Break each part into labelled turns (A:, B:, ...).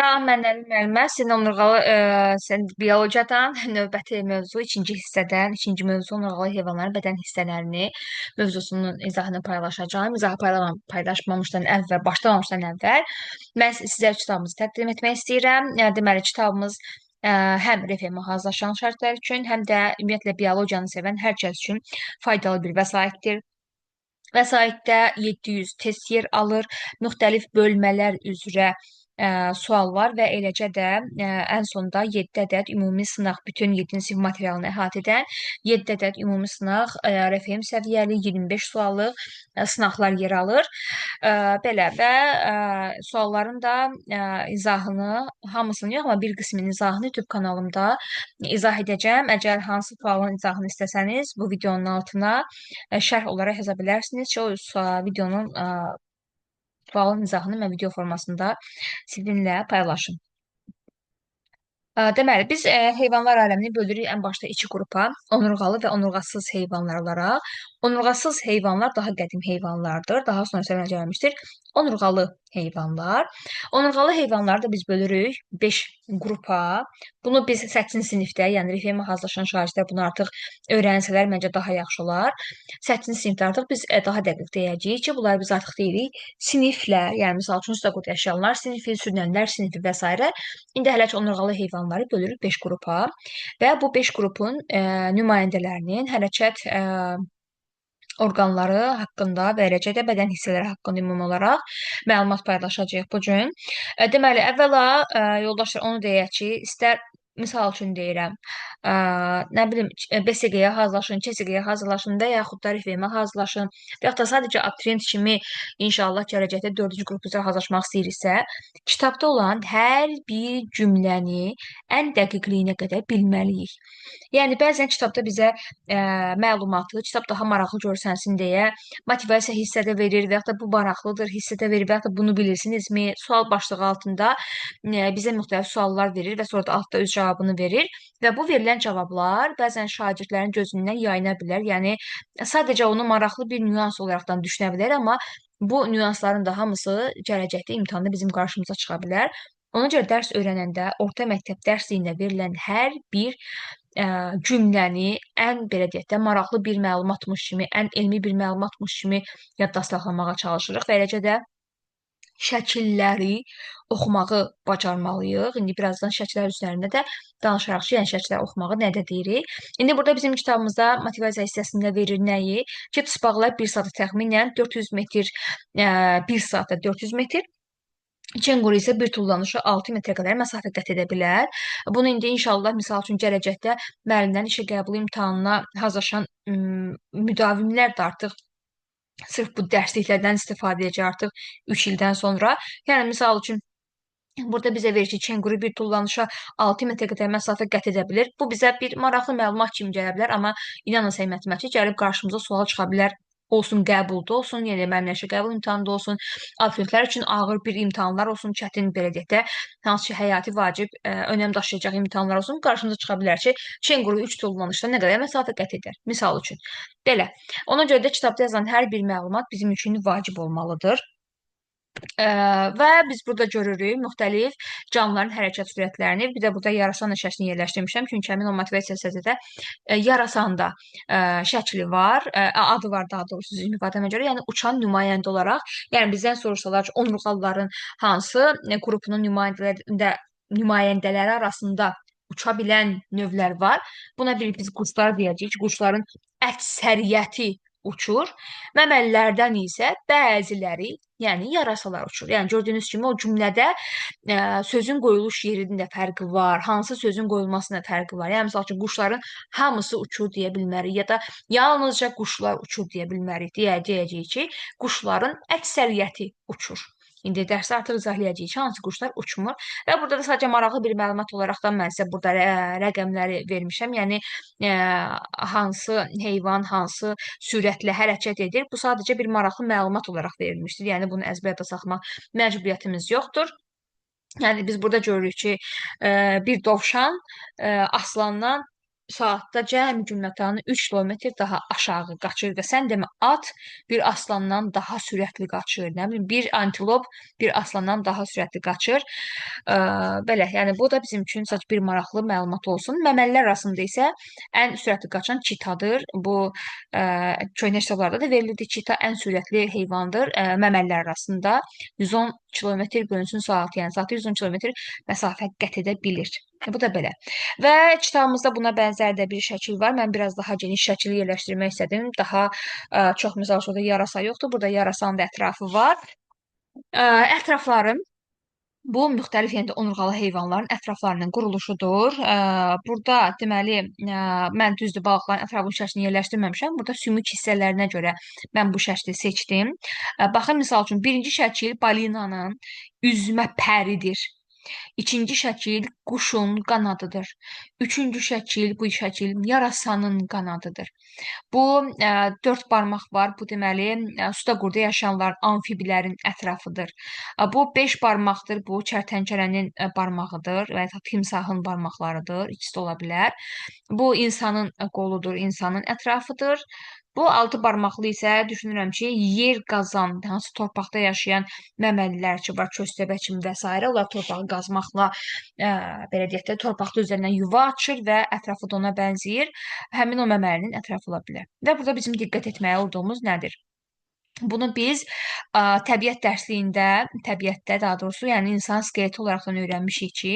A: Salam, məndən müəllimə. Sizin onurğalı sən biologiyadan növbəti mövzu ikinci hissədən, ikinci mövzu onurğalı heyvanların bədən hissələrini mövzusunun izahını paylaşacağam. İzahı paylaşmamışdan əvvəl, başlamamışdan əvvəl mən sizə kitabımızı təqdim etmək istəyirəm. Deməli, kitabımız həm RFM hazırlaşan şəxslər üçün, həm də ümumiyyətlə biologiyanı sevən hər kəs üçün faydalı bir vəsaitdir. Vəsaitdə 700 test yer alır, müxtəlif bölmələr üzrə sual var və eləcə də ən sonda 7 ədəd ümumi sınaq, bütün 7-ci sinif materialını əhatə edən 7 ədəd ümumi sınaq, RFM səviyyəli 25 suallıq sınaqlar yer alır. Belə və sualların da izahını, hamısını yox, amma bir qisminin izahını YouTube kanalımda izah edəcəm. Əgər hansı sualın izahını istəsəniz, bu videonun altına şərh olaraq yaza bilərsiniz ki, o videonun sualın izahını mən video formasında sizinlə paylaşım. Deməli, biz heyvanlar aləmini bölürük ən başda iki qrupa, onurğalı və onurğasız heyvanlar olaraq. Onurğasız heyvanlar daha qədim heyvanlardır. Daha sonra isə gəlmişdir. Onurğalı heyvanlar. Onurğalı heyvanları da biz bölürük 5 qrupa. Bunu biz 8-ci sinifdə, yəni RFM hazırlaşan şagirdlər bunu artıq öyrənsələr məncə daha yaxşı olar. 8-ci sinifdə artıq biz daha dəqiq deyəcəyik ki, bunları biz artıq deyirik siniflər, yəni misal üçün sudoqut yaşayanlar sinifi, sürünənlər sinifi və s. İndi hələ ki onurğalı heyvanları bölürük 5 qrupa və bu 5 qrupun nümayəndələrinin hərəkət orqanları haqqında və eləcə də bədən hissələri haqqında ümumi olaraq məlumat paylaşacağıq bu gün. Deməli, əvvəla yoldaşlar onu deyək ki, istər misal üçün deyirəm, nə bilim, BSG-yə hazırlaşın, KSG-yə hazırlaşın və yaxud da RFM-ə hazırlaşın və yaxud da sadəcə abituriyent kimi inşallah gələcəkdə 4-cü qrup üzrə hazırlaşmaq istəyiriksə, kitabda olan hər bir cümləni ən dəqiqliyinə qədər bilməliyik. Yəni, bəzən kitabda bizə məlumatı, kitab daha maraqlı görsənsin deyə motivasiya hissədə verir və yaxud da bu maraqlıdır hissədə verir və yaxud da bunu bilirsinizmi? Sual başlığı altında bizə müxtəlif suallar verir və sonra da altda öz cavabını verir və bu verilən cavablar bəzən şagirdlərin gözündən yayına bilər. Yəni, sadəcə onu maraqlı bir nüans olaraqdan düşünə bilər, amma bu nüansların da hamısı gələcəkdə imtahanda bizim qarşımıza çıxa bilər. Ona görə dərs öyrənəndə orta məktəb dərsliyində verilən hər bir cümləni ən belə deyək də maraqlı bir məlumatmış kimi, ən elmi bir məlumatmış kimi yadda saxlamağa çalışırıq və eləcə də şəkilləri oxumağı bacarmalıyıq. İndi birazdan şəkillər üzərində də danışaraq ki, yəni şəkilləri oxumağı nədə deyirik. İndi burada bizim kitabımızda motivasiya hissəsində verir nəyi? Ki, tısbağlar 1 saata təxminən 400 metr, 1 saatda 400 metr, Kenguru isə bir tullanışı 6 metrə qədər məsafə qət edə bilər. Bunu indi inşallah, misal üçün gələcəkdə müəllimlərin işə qəbul imtahanına hazırlaşan müdavimlər də artıq sırf bu dərsliklərdən istifadə edəcək artıq 3 ildən sonra. Yəni, misal üçün, burada bizə verir ki, kenguru bir tullanışa 6 metrə qədər məsafə qət edə bilir. Bu bizə bir maraqlı məlumat kimi gələ bilər, amma inanın sən matematik gəlib qarşımıza sual çıxa bilər. Olsun qəbulda olsun, yəni müəllimlər işə qəbul imtahanında olsun, abituriyentlər üçün ağır bir imtahanlar olsun, çətin belə deyək də, hansı ki, həyati vacib, önəm daşıyacaq imtahanlar olsun, qarşımıza çıxa bilər ki, kenguru 3 tullanışda nə qədər məsafə qət edər, misal üçün. Belə. Ona görə də kitabda yazılan hər bir məlumat bizim üçün vacib olmalıdır. Və biz burada görürük müxtəlif canlıların hərəkət sürətlərini. Bir də burada yarasan şəklini yerləşdirmişəm. Çünki həmin o motivasiya hissəsində yarasanda şəkli var, adı var daha doğrusu düzgün ifadəmə görə. Yəni uçan nümayəndə olaraq, yəni bizdən soruşsalar ki, onurğalıların hansı qrupunun nümayəndələri arasında uça bilən növlər var. Buna bir biz quşlar deyəcəyik. Quşların əksəriyyəti uçur. Məməlilərdən isə bəziləri, yəni yarasalar uçur. Yəni gördüyünüz kimi o cümlədə sözün qoyuluş yerinin də fərqi var, hansı sözün qoyulmasının da fərqi var. Yəni məsəl üçün quşların hamısı uçur deyə bilmərik ya da yalnızca quşlar uçur deyə bilmərik. Deyəcəyik ki, quşların əksəriyyəti uçur. İndi dərsdə artıq izahlayacağıq ki, hansı quşlar uçmur. Və burada da sadəcə maraqlı bir məlumat olaraqdan mən sizə burada rəqəmləri vermişəm. Yəni hansı heyvan, hansı sürətlə hərəkət edir. Bu sadəcə bir maraqlı məlumat olaraq verilmişdir. Yəni bunu əzbərdə saxlamaq məcburiyyətimiz yoxdur. Yəni biz burada görürük ki, bir dovşan aslandan saatda cəmi cümlətanı 3 kilometr daha aşağı qaçır və sən demə at bir aslandan daha sürətli qaçır. Nə bilim bir antilop bir aslandan daha sürətli qaçır. Belə, yəni bu da bizim üçün sadəcə bir maraqlı məlumat olsun. Məməlilər arasında isə ən sürətli qaçan çitadır. Bu köhnə kitablarda da verilirdi. Çita ən sürətli heyvandır. Məməlilər arasında 110 kilometr bölünsün saat, yəni saatda 110 kilometr məsafə qət edə bilir. Bu da belə. Və kitabımızda buna bənzər də bir şəkil var. Mən biraz daha geniş şəkili yerləşdirmək istədim. Daha çox misal üçün, orada yarasa yoxdur. Burada yarasanın da ətrafı var. Ətraflarım bu müxtəlif yəni onurğalı heyvanların ətraflarının quruluşudur. Burada deməli mən düzdür balıqların ətrafının şəklini yerləşdirməmişəm. Burada sümük hissələrinə görə mən bu şəkli seçdim. Baxın misal üçün birinci şəkil balinanın üzmə pəridir. İkinci şəkil quşun qanadıdır. Üçüncü şəkil, bu şəkil yarasanın qanadıdır. Bu dörd barmaq var. Bu deməli suda qurda yaşayanların, amfibilərin ətrafıdır. Bu beş barmaqdır. Bu kərtənkələnin barmağıdır və ya timsahın barmaqlarıdır. İkisi də ola bilər. Bu insanın qoludur, insanın ətrafıdır. Bu altı barmaqlı isə düşünürəm ki, yer qazan, hansı torpaqda yaşayan məməlilər ki, var, köstəbə kimi və s. Onlar torpağı qazmaqla belə deyək də torpaqda üzərindən yuva açır və ətrafı da ona bənzəyir. Həmin o məməlinin ətrafı ola bilər. Və burada bizim diqqət etməli olduğumuz nədir? Bunu biz təbiət dərsliyində, təbiətdə daha doğrusu, yəni insan skeleti olaraqdan öyrənmişik ki,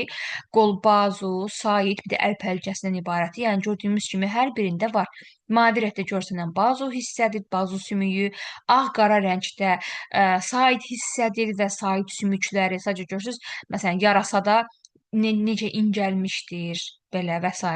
A: qol, bazu, sait, bir də əl pəlcəsindən ibarətdir. Yəni gördüyümüz kimi hər birində var. Mavi rəngdə görsənən bazu hissədir, bazu sümüyü, ağ-qara rəngdə sait hissədir və sait sümükləri. Sadəcə görürsüz, məsələn, yarasada necə incəlmişdir, belə və s.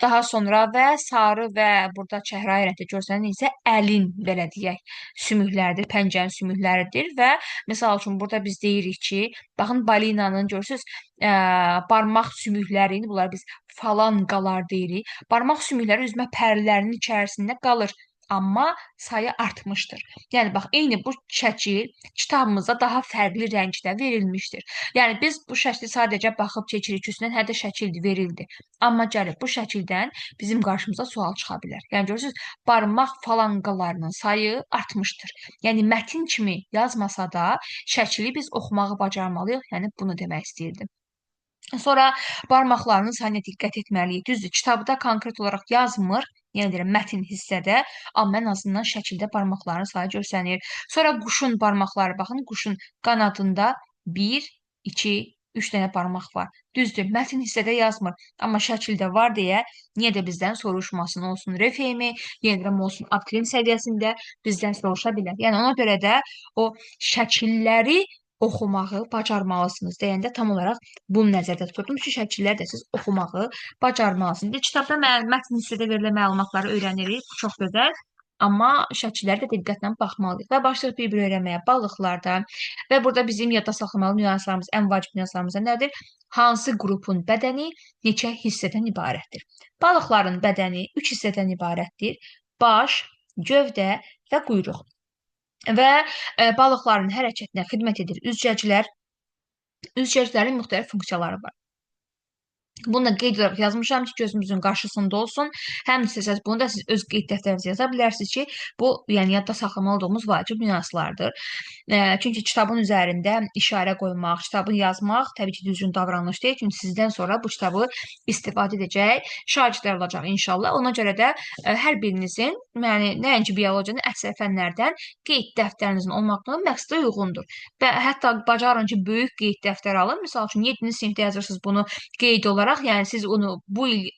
A: Daha sonra və sarı və burada çəhrayı rəngdə görsənən isə əlin, belə deyək, sümükləridir, pəncənin sümükləridir və misal üçün burada biz deyirik ki, baxın balinanın görürsüz, barmaq sümüklərini, bunlar biz falanqalar deyirik. Barmaq sümükləri üzmə pərlərinin içərisində qalır. Amma sayı artmışdır. Yəni, bax, eyni bu şəkil kitabımızda daha fərqli rəngdə verilmişdir. Yəni, biz bu şəkli sadəcə baxıb keçirik üstündən, hə də şəkildir, verildi. Amma gəlib bu şəkildən bizim qarşımıza sual çıxa bilər. Yəni, görürsünüz, barmaq falanqalarının sayı artmışdır. Yəni, mətin kimi yazmasa da şəkili biz oxumağı bacarmalıyıq. Yəni, bunu demək istəyirdim. Sonra barmaqlarının sayına diqqət etməliyik. Düzdür, kitabda konkret olaraq yazmır, yenə deyirəm, mətn hissədə, amma ən azından şəkildə barmaqların sayı görsənir. Sonra quşun barmaqları, baxın, quşun qanadında 1, 2, 3 dənə barmaq var. Düzdür, mətn hissədə yazmır, amma şəkildə var deyə niyə də bizdən soruşmasın, olsun refemi, yenə deyirəm, olsun abituriyent səviyyəsində bizdən soruşa bilər. Yəni ona görə də o şəkilləri oxumağı bacarmalısınız deyəndə tam olaraq bunu nəzərdə tuturdum ki, şəkilləri də siz oxumağı bacarmalısınız. Kitabda mətn hissədə verilən məlumatları öyrənirik, bu çox gözəl. Amma şəkilləri də diqqətlə baxmalıyıq və başlayırıq bir-bir öyrənməyə balıqlarda və burada bizim yadda saxlamalı nüanslarımız, ən vacib nüanslarımız nədir? Hansı qrupun bədəni neçə hissədən ibarətdir? Balıqların bədəni 3 hissədən ibarətdir. Baş, gövdə və quyruq. Və balıqların hərəkətinə xidmət edir üzgəclər. Üzgəclərin müxtəlif funksiyaları var. Bunu da qeyd olaraq yazmışam ki, gözümüzün qarşısında olsun. Həm istəsəz bunu da siz öz qeyd dəftərinizə yaza bilərsiniz ki, bu yəni yadda saxlamalı olduğumuz vacib nüanslardır. Çünki kitabın üzərində işarə qoymaq, kitabı yazmaq təbii ki, düzgün davranış deyil. Çünki sizdən sonra bu kitabı istifadə edəcək şagirdlər olacaq inşallah. Ona görə də hər birinizin, yəni nəinki biologiyanın, əksər fənlərdən qeyd dəftərinizin olmaqlığı məqsədə uyğundur. Və hətta bacarın ki, böyük qeyd dəftər alın. Misal üçün 7-ci sinifdə yazırsınız bunu qeyd olaraq, yəni siz onu bu il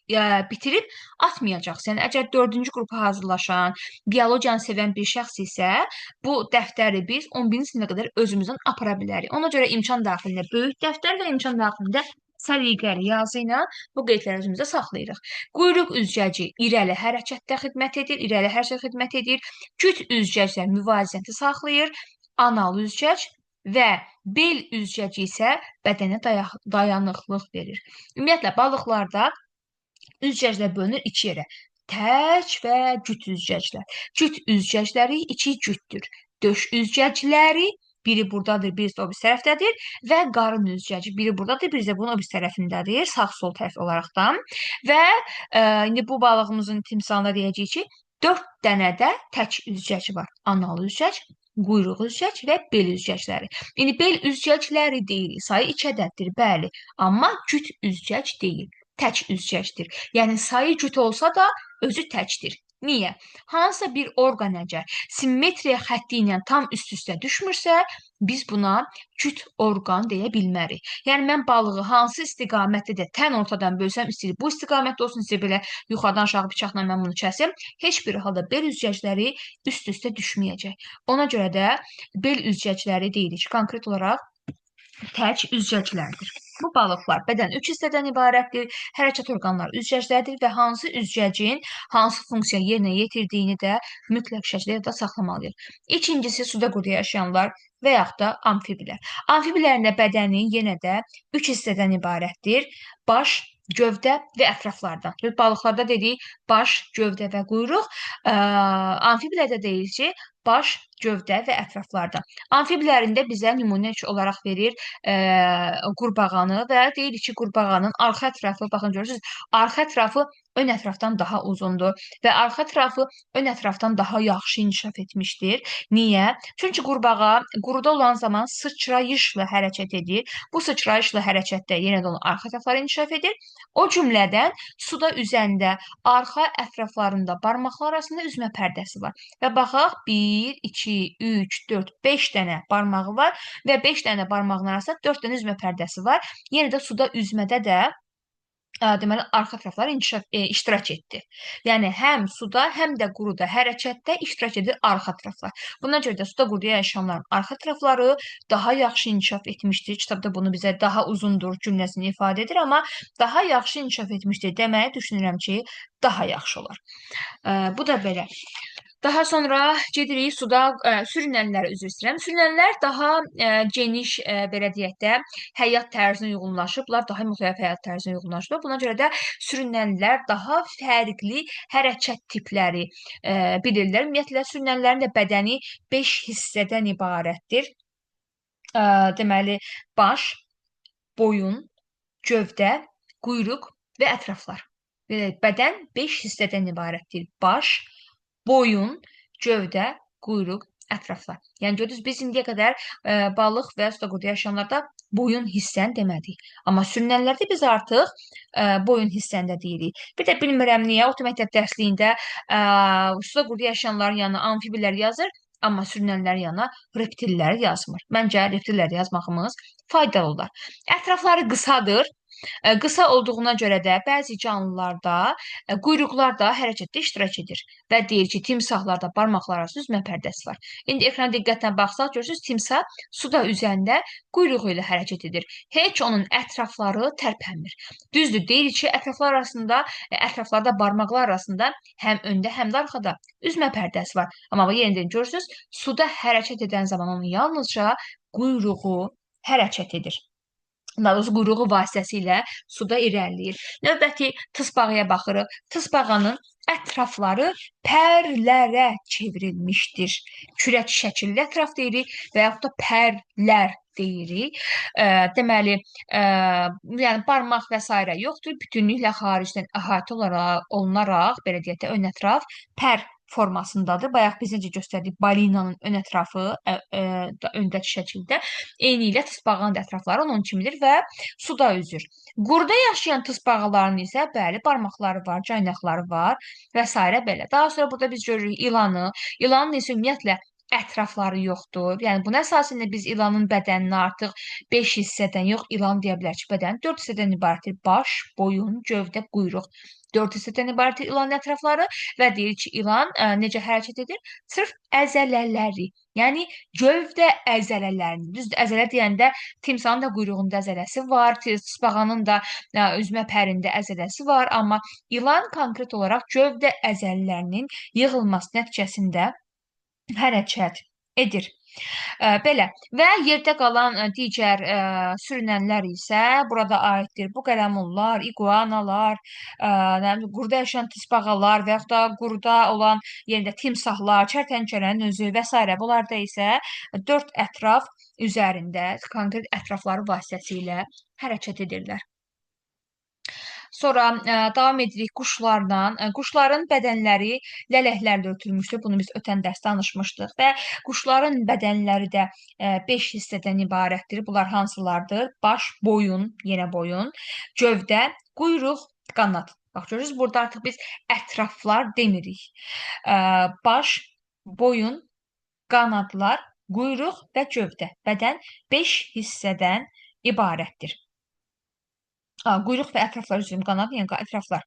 A: bitirib atmayacaqsınız. Yəni əgər 4-cü qrupa hazırlaşan, biologiyanı sevən bir şəxs isə bu dəftəri biz 11-ci sinifə qədər özümüzdən apara bilərik. Ona görə imkan daxilində böyük dəftər və imkan daxilində səliqəli yazı ilə bu qeydləri özümüzdə saxlayırıq. Quyruq üzgəci irəli hərəkətdə xidmət edir, irəli hərəkətdə xidmət edir. Küt üzgəclər müvazinəti saxlayır. Anal üzgəc və bel üzgəci isə bədənə dayanıqlıq verir. Ümumiyyətlə, balıqlarda üzgəclər bölünür iki yerə. Tək və cüt üzgəclər. Cüt üzgəcləri içi cütdür. Döş üzgəcləri biri buradadır, birisi də o bir tərəfdədir və qarın üzgəci biri buradadır, birisi də bunun o bir tərəfindədir, sağ-sol tərəf olaraqdan. Və indi bu balığımızın timsalında deyəcəyik ki, 4 dənə də tək üzgəc var. Anal üzgəc, quyruq üzgəc və bel üzgəcləri. İndi bel üzgəcləri deyirik, sayı 2 ədəddir, bəli, amma cüt üzgəc deyil, tək üzgəcdir. Yəni sayı cüt olsa da özü təkdir. Niyə? Hansısa bir orqan əgər simmetriya xətti ilə tam üst-üstə düşmürsə, biz buna cüt orqan deyə bilmərik. Yəni mən balığı hansı istiqamətdə də tən ortadan bölsəm, istəyir bu istiqamətdə olsun, istəyir belə yuxarıdan aşağı bıçaqla mən bunu kəsim, heç bir halda bel üzgəcləri üst-üstə düşməyəcək. Ona görə də bel üzgəcləri deyirik, konkret olaraq tək üzgəclərdir. Bu balıqlar bədən 3 hissədən ibarətdir. Hərəkət orqanları üzgəclərdir və hansı üzgəcin hansı funksiya yerinə yetirdiyini də mütləq şəkildə yadda saxlamalıyıq. İkincisi, suda quruda yaşayanlar və yaxud da amfibilər. Amfibilərin də bədəni yenə də 3 hissədən ibarətdir. Baş, gövdə və ətraflardan. Balıqlarda dedik baş, gövdə və quyruq. Amfibilərdə deyirik ki, baş, gövdə və ətraflardan. Amfibilərində bizə nümunə olaraq verir qurbağanı və deyirik ki, qurbağanın arxa ətrafı, baxın görürsünüz, arxa ətrafı ön ətrafdan daha uzundur və arxa ətrafı ön ətrafdan daha yaxşı inkişaf etmişdir. Niyə? Çünki qurbağa quruda olan zaman sıçrayışla hərəkət edir. Bu sıçrayışla hərəkətdə yenə də onun arxa ətrafları inkişaf edir. O cümlədən suda üzəndə arxa ətraflarında barmaqlar arasında üzmə pərdəsi var. Və baxaq, 1, 2, 3, 4, 5 dənə barmağı var və 5 dənə barmağın arasında 4 dənə üzmə pərdəsi var. Yenə də suda üzmədə də deməli, arxa tərəfləri iştirak etdi. Yəni, həm suda, həm də quruda hərəkətdə iştirak edir arxa tərəflər. Buna görə də suda quruda yaşayanların arxa tərəfləri daha yaxşı inkişaf etmişdir. Kitabda bunu bizə daha uzundur cümləsini ifadə edir, amma daha yaxşı inkişaf etmişdir deməyi düşünürəm ki, daha yaxşı olar. Bu da belə. Daha sonra gedirik suda sürünənlərə, üzr istəyirəm. Sürünənlər daha geniş, belə deyək də, həyat tərzinə uyğunlaşıblar, daha müxtəlif həyat tərzinə uyğunlaşıblar. Buna görə də sürünənlər daha fərqli hərəkət tipləri bilirlər. Ümumiyyətlə, sürünənlərin də bədəni 5 hissədən ibarətdir. Deməli, baş, boyun, gövdə, quyruq və ətraflar. Bədən 5 hissədən ibarətdir. Baş, boyun, gövdə, quyruq, ətraflar. Yəni, gördünüz, biz indiyə qədər balıq və suda quruda yaşayanlarda boyun hissəni demədik. Amma sürünənlərdə biz artıq boyun hissəni də deyirik. Bir də bilmirəm niyə, orta məktəb dərsliyində suda quruda yaşayanların yanına amfibilər yazır, amma sürünənlərin yanına reptillər yazmır. Məncə, reptillər yazmağımız faydalı olar. Ətrafları qısadır. Qısa olduğuna görə də bəzi canlılarda quyruqlar da hərəkətdə iştirak edir və deyir ki, timsahlarda barmaqlar arası üzmə pərdəsi var. İndi ekrana diqqətlə baxsaq, görürsünüz, timsah suda üzəndə quyruğu ilə hərəkət edir. Heç onun ətrafları tərpənmir. Düzdür, deyirik ki, ətraflarda barmaqlar arasında həm öndə, həm də arxada üzmə pərdəsi var. Amma yenə görürsünüz, suda hərəkət edən zaman onun yalnızca quyruğu hərəkət edir. Daha doğrusu quyruğu vasitəsilə suda irəliləyir. Növbəti tısbağaya baxırıq. Tısbağanın ətrafları pərlərə çevrilmişdir. Kürək şəkilli ətraf deyirik və yaxud da pərlər deyirik. Deməli, yəni barmaq və s. yoxdur. Bütünlüklə xaricdən əhatə olunaraq, belə deyək də, ön ətraf pər formasındadır. Bayaq biz necə göstərdik, balinanın ön ətrafı öndəki şəkildə. Eyni ilə tısbağanın da ətrafları onun kimidir və suda üzür. Quruda yaşayan tısbağaların isə bəli, barmaqları var, caynaqları var və s. belə. Daha sonra burada biz görürük ilanı. İlanın isə ümumiyyətlə ətrafları yoxdur. Yəni, buna əsasında biz ilanın bədənini artıq 5 hissədən yox, ilan deyə bilər ki, bədən 4 hissədən ibarətdir. Baş, boyun, gövdə, quyruq. 4 hissədən ibarətdir ilanın ətrafları və deyir ki, ilan necə hərəkət edir? Sırf əzələləri, yəni gövdə əzələlərinin, düzdür, əzələ deyəndə timsahın da quyruğunda əzələsi var, tısbağanın da üzmə pərində əzələsi var, amma ilan konkret olaraq gövdə əzələlərinin yığılması nəticəsində hərəkət edir. Belə və yerdə qalan digər sürünənlər isə burada aiddir. Bu qələmullar, iguanalar, nə bilim, quruda yaşayan tısbağalar və yaxud da quruda olan yerdə timsahlar, çərtənkələrin özü və s. Bunlarda isə dörd ətraf üzərində konkret ətrafları vasitəsilə hərəkət edirlər. Sonra davam edirik quşlarla. Quşların bədənləri lələklərlə örtülmüşdür. Bunu biz ötən dərsdə danışmışdıq və quşların bədənləri də 5 hissədən ibarətdir. Bunlar hansılardır? Baş, boyun, yenə boyun, gövdə, quyruq, qanad. Bax görürsüz, burada artıq biz ətraflar demirik. Baş, boyun, qanadlar, quyruq və gövdə. Bədən 5 hissədən ibarətdir. Quyruq və ətraflar, üzr istəyirəm, qanad, yəni ətraflar.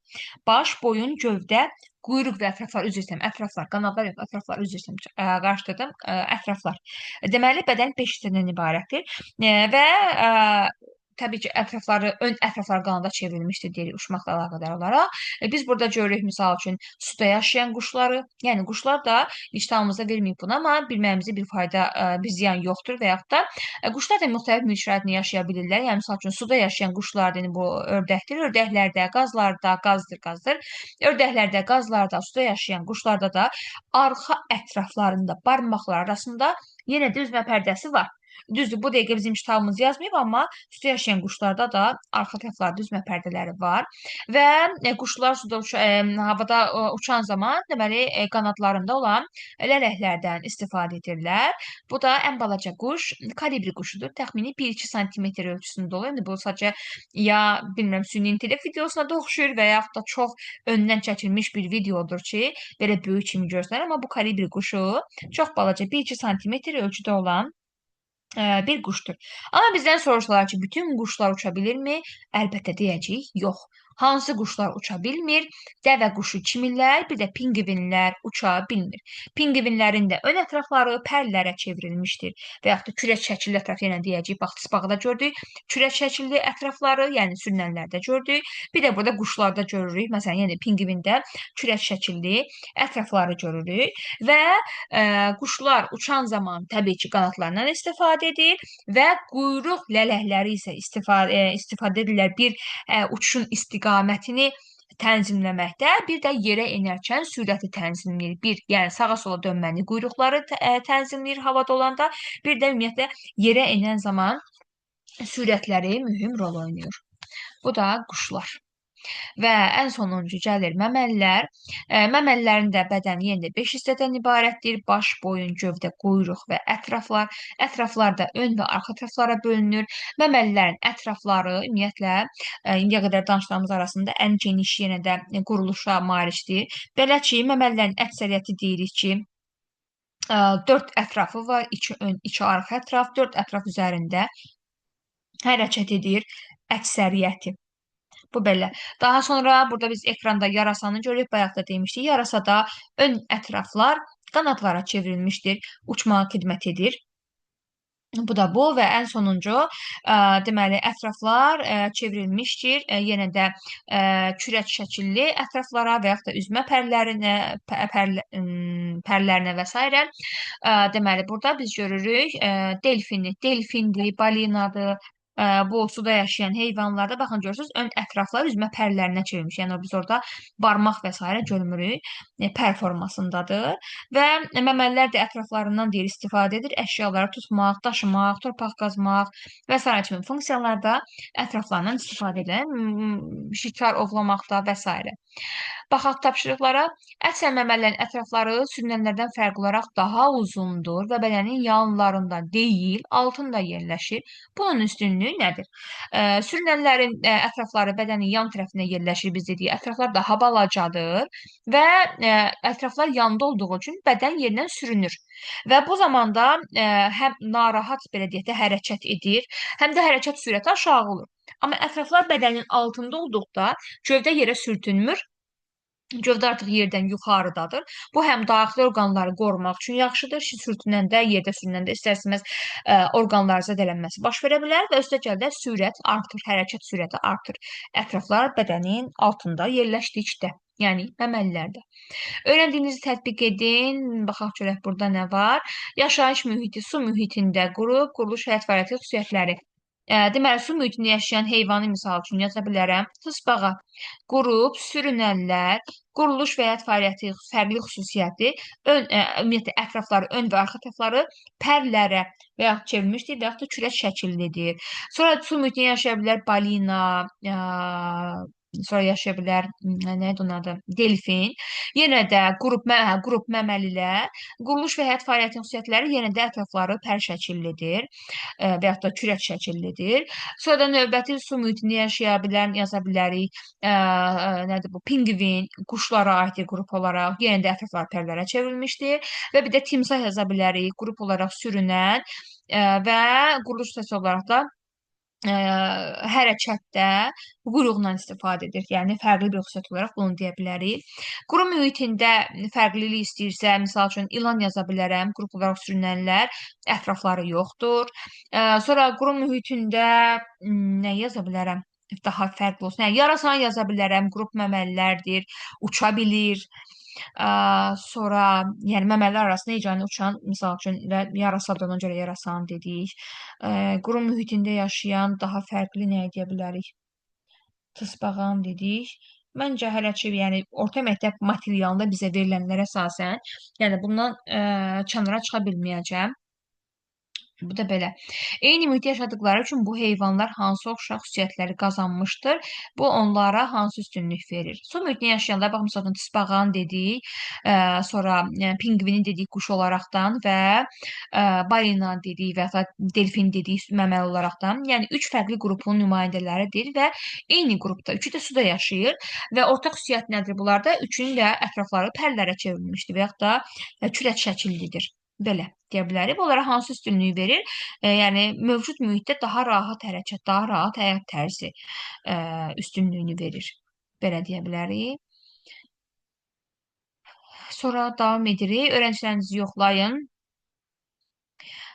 A: Baş, boyun, gövdə, quyruq və ətraflar, üzr istəyirəm, ətraflar, qanadlar yox, ətraflar, üzr istəyirəm, qarışdırdım, ətraflar. Deməli, bədən 5 hissədən ibarətdir və təbii ki, ön ətraflar qanada çevrilmişdir deyirik uçmaqla əlaqədar olaraq. Biz burada görürük, misal üçün, suda yaşayan quşları, yəni quşlar da iştahımıza verməyib bunu, amma bilməyimizə bir fayda, bir ziyan yoxdur və yaxud da quşlar da müxtəlif mühit şəraitində yaşaya bilirlər. Yəni, misal üçün, suda yaşayan quşlar, yəni bu ördəkdir. Ördəklərdə, qazlarda, qazdır. Ördəklərdə, qazlarda, suda yaşayan quşlarda da arxa ətraflarında, barmaqlar arasında yenə də üzmə pərdəsi var. Düzdür, bu dəqiqə bizim kitabımız yazmayıb, amma suda yaşayan quşlarda da arxa tərəflərdə üzmə pərdələri var və quşlar suda havada uçan zaman, deməli, qanadlarında olan lələklərdən istifadə edirlər. Bu da ən balaca quş, kolibri quşudur. Təxmini 1-2 sm ölçüsündə olur. İndi bu sadəcə ya, bilmirəm, süni intellekt videosuna da oxşuyur və yaxud da çox öndən çəkilmiş bir videodur ki, belə böyük kimi görsənir, amma bu kolibri quşu çox balaca 1-2 sm ölçüdə olan bir quşdur. Amma bizdən soruşsalar ki, bütün quşlar uça bilirmi? Əlbəttə deyəcəyik, yox. Hansı quşlar uça bilmir? Dəvə quşu kimilər, bir də pinqvinlər uça bilmir. Pinqvinlərin də ön ətrafları pərlərə çevrilmişdir və yaxud da kürək şəkilli ətraf, yenə deyəcəyik, bax, tısbağda gördük, kürək şəkilli ətrafları, yəni sürünənlərdə gördük. Bir də burada quşlarda görürük, məsələn, yəni pinqvində kürək şəkilli ətrafları görürük və quşlar uçan zaman təbii ki, qanadlarından istifadə edir və quyruq lələkləri isə istifadə edirlər bir uçuşun istiqamətini tənzimləməkdə, bir də yerə enərkən sürəti tənzimləyir. Bir, yəni sağa sola dönməni quyruqları tənzimləyir havada olanda, bir də ümumiyyətlə yerə enən zaman sürətləri mühüm rol oynayır. Bu da quşlar. Və ən sonuncu gəlir məməlilər. Məməllərin də bədəni yenə də 5 hissədən ibarətdir. Baş, boyun, gövdə, quyruq və ətraflar. Ətraflar da ön və arxa tərəflərə bölünür. Məməlilərin ətrafları ümumiyyətlə indiyə qədər danışdığımız arasında ən geniş yenə də quruluşa malikdir. Belə ki, məməlilərin əksəriyyəti deyirik ki, 4 ətrafı var, 2 ön, 2 arxa ətraf, 4 ətraf üzərində hərəkət edir əksəriyyəti. Bu belə. Daha sonra burada biz ekranda yarasanı görürük. Bayaq da demişdik. Yarasada ön ətraflar qanadlara çevrilmişdir. Uçmağa xidmət edir. Bu da bu və ən sonuncu deməli ətraflar çevrilmişdir. Yenə də kürək şəkilli ətraflara və yaxud da üzmə pərlərinə və s. Deməli burada biz görürük delfindir, balinadır. Bu suda yaşayan heyvanlarda baxın görürsünüz ön ətraflar üzmə pərlərinə çevrilmiş. Yəni biz orada barmaq və s. görmürük. Pər formasındadır və məməlilər də ətraflarından deyir istifadə edir. Əşyaları tutmaq, daşımaq, torpaq qazmaq və s. kimi funksiyalarda ətraflarından istifadə edir. Şikar ovlamaqda və s. Baxaq tapşırıqlara. Əksər məməllərin ətrafları sürünənlərdən fərqli olaraq daha uzundur və bədənin yanlarında deyil, altında yerləşir. Bunun üstünlüyü nədir? Sürünənlərin ətrafları bədənin yan tərəfində yerləşir, biz dedik. Ətraflar daha balacadır və ətraflar yanda olduğu üçün bədən yerindən sürünür. Və bu zamanda həm narahat, belə deyək də, hərəkət edir, həm də hərəkət sürəti aşağı olur. Amma ətraflar bədənin altında olduqda gövdə yerə sürtünmür. Gövdə artıq yerdən yuxarıdadır. Bu həm daxili orqanları qorumaq üçün yaxşıdır. Sürtünəndə, yerdə sürünəndə istərsiniz orqanların zədələnməsi baş verə bilər və üstəgəl də sürət artır, hərəkət sürəti artır. Ətraflar bədənin altında yerləşdikdə. Yəni məməlilərdə. Öyrəndiyinizi tətbiq edin. Baxaq görək burada nə var. Yaşayış mühiti, su mühitində qrup, quruluş, həyat fəaliyyəti xüsusiyyətləri. Deməli, su mühitində yaşayan heyvanı misal üçün yaza bilərəm. Tısbağa, qrup, sürünənlər, quruluş və həyat fəaliyyəti fərqli xüsusiyyəti, ümumiyyətlə ətrafları, ön və arxa tərəfləri pərlərə və yaxud çevrilmişdir və yaxud da kürək şəkillidir. Sonra su mühitində yaşaya bilər balina, sonra yaşaya bilər, nədir onun adı? Delfin. Yenə də qrup məməlilər, quruluş və həyat fəaliyyətinin xüsusiyyətləri yenə də ətrafları pər şəkillidir və yaxud da kürək şəkillidir. Sonra da növbəti su mühitində yaşaya bilən yaza bilərik. Nədir bu? Pinqvin, quşlara aid qrup olaraq yenə də ətrafları pərlərə çevrilmişdir və bir də timsah yaza bilərik, qrup olaraq sürünən və quruluş səsi olaraq da hərəkətdə quyruğundan istifadə edir. Yəni, fərqli bir xüsusiyyət olaraq bunu deyə bilərik. Quru mühitində fərqlilik istəyirsə, misal üçün, ilan yaza bilərəm, qrup olaraq sürünənlər, ətrafları yoxdur. Sonra quru mühitində nə yaza bilərəm? Daha fərqli olsun. Yəni, yarasan yaza bilərəm, qrup məməlilərdir, uça bilir. Sonra, yəni məməlilər arasında yeganə uçan, misal üçün, və yarasadır, ona görə yarasan dedik. Quru mühitində yaşayan daha fərqli nə deyə bilərik? Tısbağan dedik. Məncə hələ ki, yəni orta məktəb materialında bizə verilənlərə əsasən, yəni bundan kənara çıxa bilməyəcəm. Bu da belə. Eyni mühitdə yaşadıkları üçün bu heyvanlar hansı oxşar xüsusiyyətləri qazanmışdır? Bu onlara hansı üstünlük verir? Su mühitində yaşayanlar, bax, məsələn, tısbağan dedik, sonra pinqvini dedik quş olaraqdan və balina dedik və ya delfin dedik məməli olaraqdan. Yəni, üç fərqli qrupun nümayəndələridir və eyni qrupda, üçü də suda yaşayır və ortaq xüsusiyyət nədir bunlarda? Üçünün də ətrafları pərlərə çevrilmişdir və yaxud da kürək şəkillidir. Belə deyə bilərik. Onlara hansı üstünlüyü verir? Yəni, mövcud mühitdə daha rahat hərəkət, daha rahat həyat tərzi üstünlüyünü verir. Belə deyə bilərik. Sonra davam edirik. Öyrəncilərinizi yoxlayın.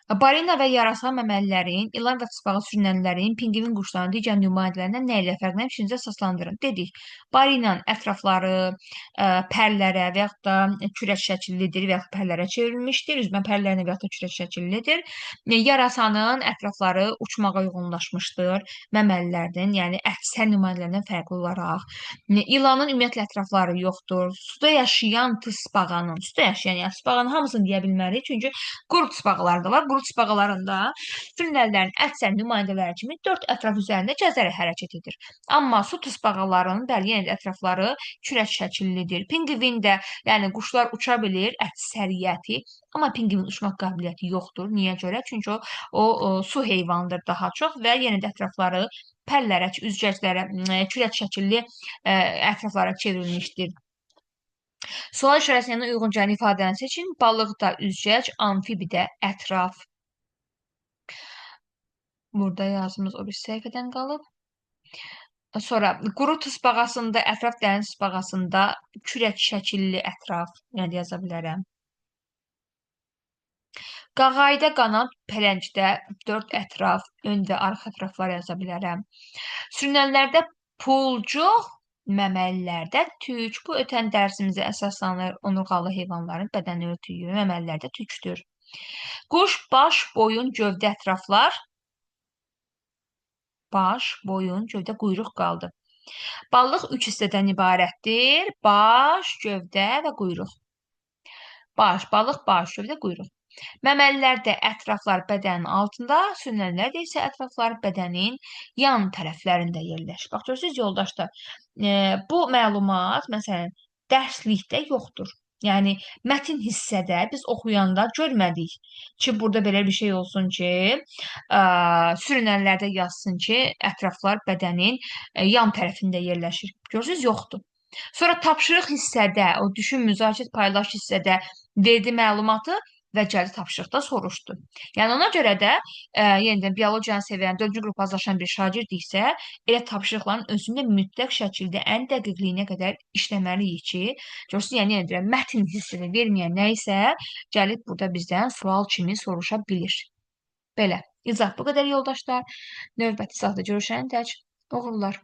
A: Balina və yarasa məməlilərin, ilan və tısbağa sürünənlərin, pinqvin quşlarının digər nümayəndələrindən nə ilə fərqlənir? Fikrinizi əsaslandırın. Dedik, balinanın ətrafları pərlərə və yaxud da kürək şəkillidir və yaxud pərlərə çevrilmişdir. Üzmə pərlərinə və yaxud da kürək şəkillidir. Yarasanın ətrafları uçmağa uyğunlaşmışdır məməlilərdən, yəni əksər nümayəndələrindən fərqli olaraq. İlanın ümumiyyətlə ətrafları yoxdur. Suda yaşayan tısbağanın, suda yaşayan, yəni tısbağanın hamısını deyə bilmərik, çünki quru tısbağalar da var. Quru tısbağalarında sürünənlərin əksər nümayəndələri kimi dörd ətraf üzərində gəzərək hərəkət edir. Amma su tısbağalarının bəli, yenə də ətrafları kürək şəkillidir. Pinqvin də, yəni quşlar uça bilir, əksəriyyəti, amma pinqvin uçmaq qabiliyyəti yoxdur. Niyə görə? Çünki o su heyvanıdır daha çox və yenə də ətrafları pərlərə, üzgəclərə, kürək şəkilli ətraflara çevrilmişdir. Sual işarəsindən uyğun gələn ifadəni seçin. Balıqda üzgəc, amfibidə ətraf. Burada yazımız o bir səhifədən qalıb. Sonra quru tısbağasında, ətraf dəniz tısbağasında kürək şəkilli ətraf, yəni yaza bilərəm. Qağayda qanad, pələngdə dörd ətraf, ön və arxa ətraflar yaza bilərəm. Sürünənlərdə pulcuq, məməlilərdə tük. Bu ötən dərsimizə əsaslanır. Onurğalı heyvanların bədəni örtüyü, məməlilərdə tükdür. Quş, baş, boyun, gövdə ətraflar. Baş, boyun, gövdə, quyruq qaldı. Balıq üç hissədən ibarətdir. Baş, gövdə və quyruq. Baş, balıq, baş, gövdə, quyruq. Məməlilərdə ətraflar bədənin altında, sürünənlərdə isə ətraflar bədənin yan tərəflərində yerləşir. Bax, görürsünüz, yoldaşlar, bu məlumat, məsələn, dərslikdə yoxdur. Yəni, mətin hissədə biz oxuyanda görmədik ki, burada belə bir şey olsun ki, sürünənlərdə yazsın ki, ətraflar bədənin yan tərəfində yerləşir. Görürsünüz, yoxdur. Sonra tapşırıq hissədə, o düşün, müzakirə paylaş hissədə verdi məlumatı və gəldi tapşırıqda soruşdu. Yəni, ona görə də yenidən biologiyanı sevən 4-cü qrupa hazırlaşan bir şagirdiksə, elə tapşırıqların özündə mütləq şəkildə ən dəqiqliyinə qədər işləməliyik ki, görürsünüz, yəni yenə deyirəm, mətn hissəsini verməyən nə isə gəlib burada bizdən sual kimi soruşa bilir. Belə, izah bu qədər yoldaşlar. Növbəti saatda görüşənədək uğurlar.